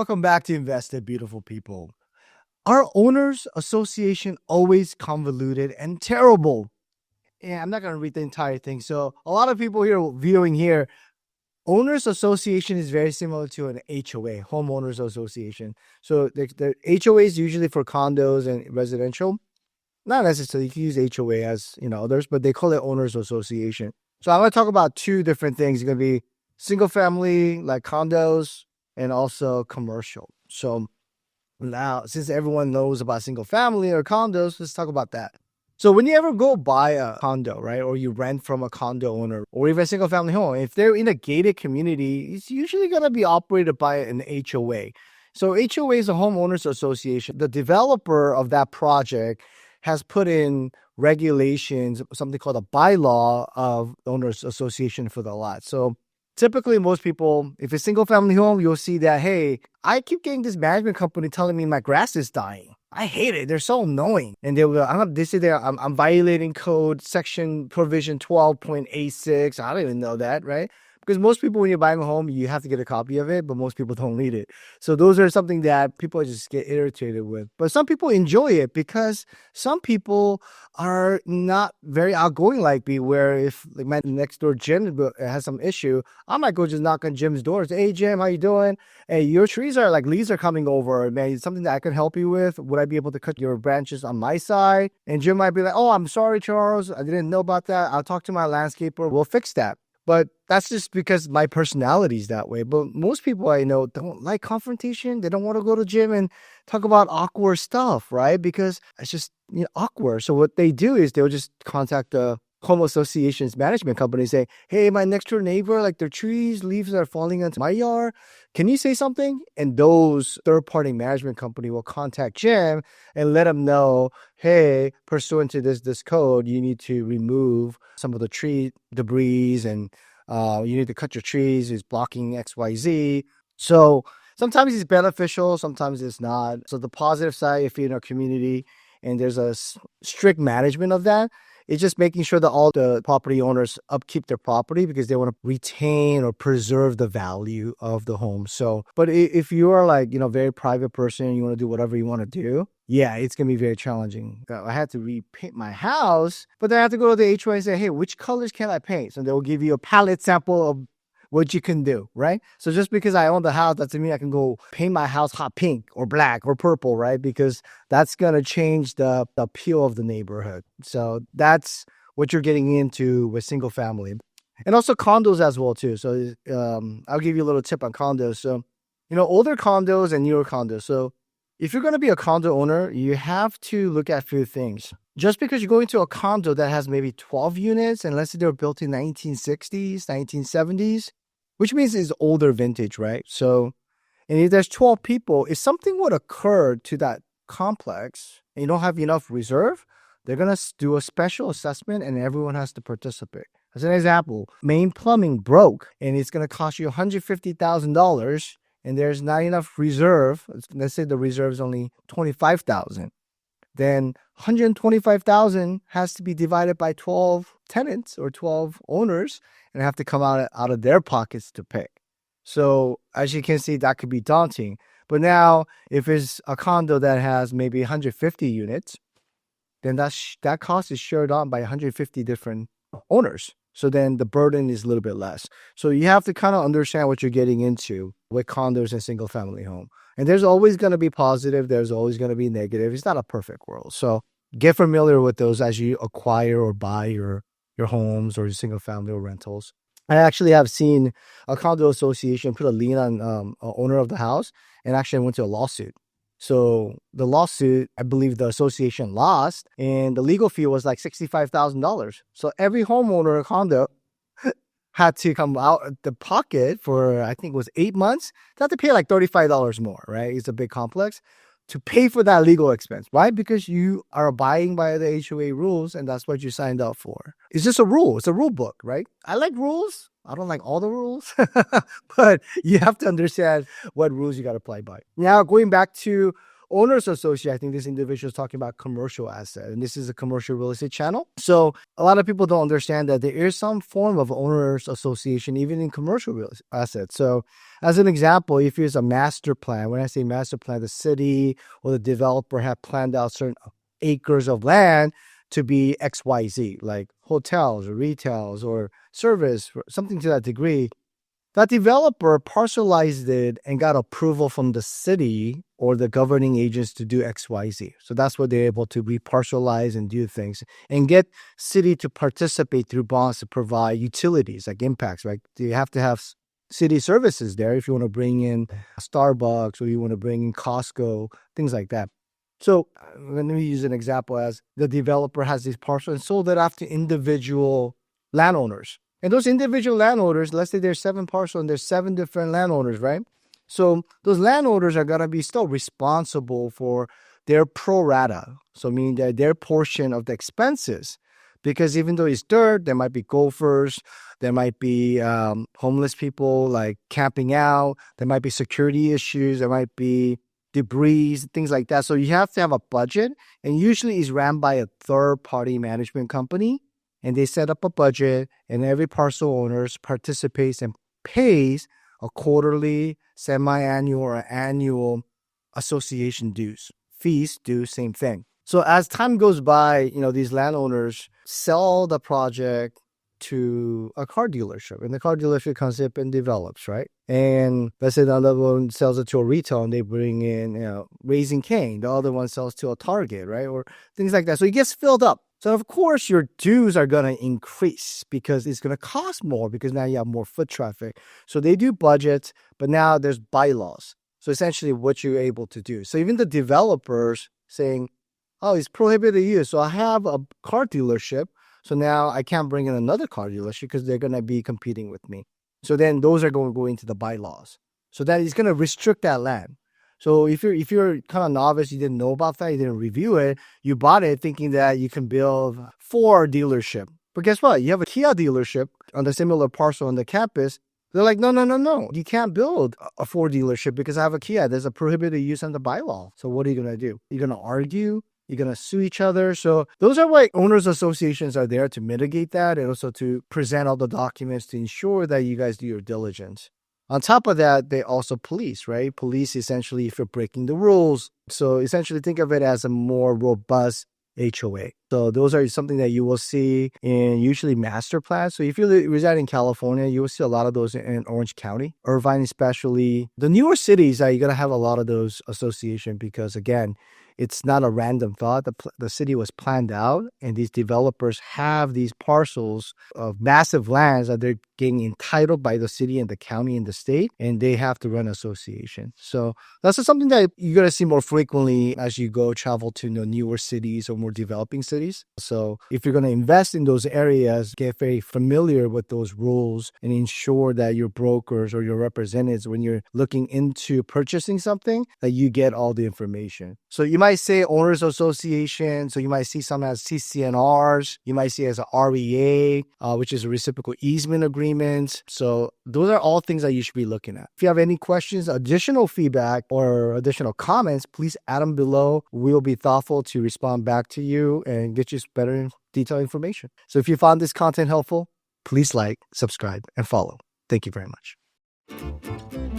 Welcome back to Invested, beautiful people. Our owners association always convoluted and terrible. And I'm not going to read the entire thing. So a lot of people here viewing here, owners association is very similar to an HOA, homeowners association. So the HOA is usually for condos and residential. Not necessarily, you can use HOA as others, but they call it owners association. So I'm going to talk about two different things. It's going to be single family, like condos, and also commercial. So now, since everyone knows about single family or condos, let's talk about that. So when you ever go buy a condo, right, or you rent from a condo owner or even a single family home, if they're in a gated community, it's usually going to be operated by an HOA. So HOA is a homeowners association. The developer of that project has put in regulations, something called a bylaw of owners association for the lot. So typically, most people, if it's single family home, you'll see that, hey, I keep getting this management company telling me my grass is dying. I hate it. They're so annoying. And they say I'm violating code section provision 12.86. I don't even know that, right? Because most people, when you're buying a home, you have to get a copy of it, but most people don't need it. So those are something that people just get irritated with. But some people enjoy it because some people are not very outgoing like me, where if like my next door Jim has some issue, I might go just knock on Jim's doors. Hey, Jim, how you doing? Hey, your trees are like leaves are coming over. Man, it's something that I can help you with. Would I be able to cut your branches on my side? And Jim might be like, oh, I'm sorry, Charles. I didn't know about that. I'll talk to my landscaper. We'll fix that. But that's just because my personality is that way. But most people I know don't like confrontation. They don't want to go to the gym and talk about awkward stuff, right? Because it's just awkward. So what they do is they'll just contact the home association's management company and say, hey, my next door neighbor, like their trees, leaves are falling into my yard. Can you say something? And those third-party management company will contact Jim and let him know, hey, pursuant to this code, you need to remove some of the tree debris and you need to cut your trees. It's blocking XYZ. So sometimes it's beneficial, sometimes it's not. So the positive side, if you're in a community and there's a strict management of that, it's just making sure that all the property owners upkeep their property because they want to retain or preserve the value of the home. So, but if you are like, very private person, you want to do whatever you want to do, yeah, it's going to be very challenging. I had to repaint my house, but then I have to go to the HOA and say, hey, which colors can I paint? So they'll give you a palette sample of what you can do, right? So just because I own the house doesn't mean I can go paint my house hot pink or black or purple, right? Because that's going to change the appeal of the neighborhood. So that's what you're getting into with single family. And also condos as well, too. So I'll give you a little tip on condos. So, older condos and newer condos. So if you're going to be a condo owner, you have to look at a few things. Just because you go into a condo that has maybe 12 units, and let's say they were built in 1960s, 1970s, which means it's older vintage, right? So, and if there's 12 people, if something would occur to that complex and you don't have enough reserve, they're going to do a special assessment and everyone has to participate. As an example, main plumbing broke and it's going to cost you $150,000 and there's not enough reserve. Let's say the reserve is only $25,000. Then $125,000 has to be divided by 12 tenants or 12 owners and have to come out of their pockets to pay. So as you can see, that could be daunting. But now if it's a condo that has maybe 150 units, then that cost is shared on by 150 different owners. So then the burden is a little bit less. So you have to kind of understand what you're getting into with condos and single family home. And there's always going to be positive. There's always going to be negative. It's not a perfect world. So get familiar with those as you acquire or buy your homes or your single family or rentals. I actually have seen a condo association put a lien on owner of the house and actually went to a lawsuit. So the lawsuit, I believe the association lost, and the legal fee was like $65,000. So every homeowner of condo had to come out of the pocket for, I think it was 8 months. They had to pay like $35 more, right? It's a big complex to pay for that legal expense, right? Because you are abiding by the HOA rules and that's what you signed up for. It's just a rule. It's a rule book, right? I like rules. I don't like all the rules, but you have to understand what rules you got to play by. Now, going back to owners association, I think this individual is talking about commercial asset, and this is a commercial real estate channel. So a lot of people don't understand that there is some form of owners association even in commercial real assets. So as an example, if there's a master plan, when I say master plan, the city or the developer have planned out certain acres of land to be XYZ, like hotels or retails or service, something to that degree. That developer parcelized it and got approval from the city or the governing agents to do XYZ. So that's what they're able to reparcelize and do things and get city to participate through bonds to provide utilities like impacts, right? You have to have city services there if you want to bring in Starbucks or you want to bring in Costco, things like that. So let me use an example as the developer has this parcel and sold it off to individual landowners. And those individual landowners, let's say there's 7 parcels and there's 7 different landowners, right? So those landowners are going to be still responsible for their pro rata. So meaning that their portion of the expenses, because even though it's dirt, there might be gophers, there might be homeless people like camping out, there might be security issues, there might be debris, things like that. So you have to have a budget, and usually it's ran by a third-party management company. And they set up a budget, and every parcel owner participates and pays a quarterly, semi-annual, or annual association dues. Fees do same thing. So as time goes by, these landowners sell the project to a car dealership, and the car dealership comes up and develops, right? And let's say the other one sells it to a retail, and they bring in, Raising Cane. The other one sells to a Target, right? Or things like that. So it gets filled up. So of course your dues are going to increase because it's going to cost more because now you have more foot traffic. So they do budgets, but now there's bylaws. So essentially what you're able to do. So even the developers saying, oh, it's prohibited use. So I have a car dealership. So now I can't bring in another car dealership because they're going to be competing with me. So then those are going to go into the bylaws. So that is going to restrict that land. So if you're kind of novice, you didn't know about that, you didn't review it, you bought it thinking that you can build 4 dealership. But guess what? You have a Kia dealership on the similar parcel on the campus. They're like, no. You can't build a 4 dealership because I have a Kia. There's a prohibited use under bylaw. So what are you going to do? You're going to argue? You're going to sue each other? So those are why owners associations are there, to mitigate that and also to present all the documents to ensure that you guys do your diligence. On top of that, they also police, right? Police essentially if you're breaking the rules. So essentially think of it as a more robust HOA. So those are something that you will see in usually master plans. So if you reside in California, you will see a lot of those in Orange County, Irvine especially. The newer cities, you're going to have a lot of those association because again, it's not a random thought. The city was planned out, and these developers have these parcels of massive lands that they're getting entitled by the city and the county and the state, and they have to run association. So that's just something that you're going to see more frequently as you go travel to newer cities or more developing cities. So if you're going to invest in those areas, get very familiar with those rules and ensure that your brokers or your representatives, when you're looking into purchasing something, that you get all the information. So you might say owners association. So you might see some as CCNRs. You might see as a REA, which is a reciprocal easement agreement. So those are all things that you should be looking at. If you have any questions, additional feedback, or additional comments, please add them below. We'll be thoughtful to respond back to you and get you better detailed information. So if you found this content helpful, please like, subscribe, and follow. Thank you very much.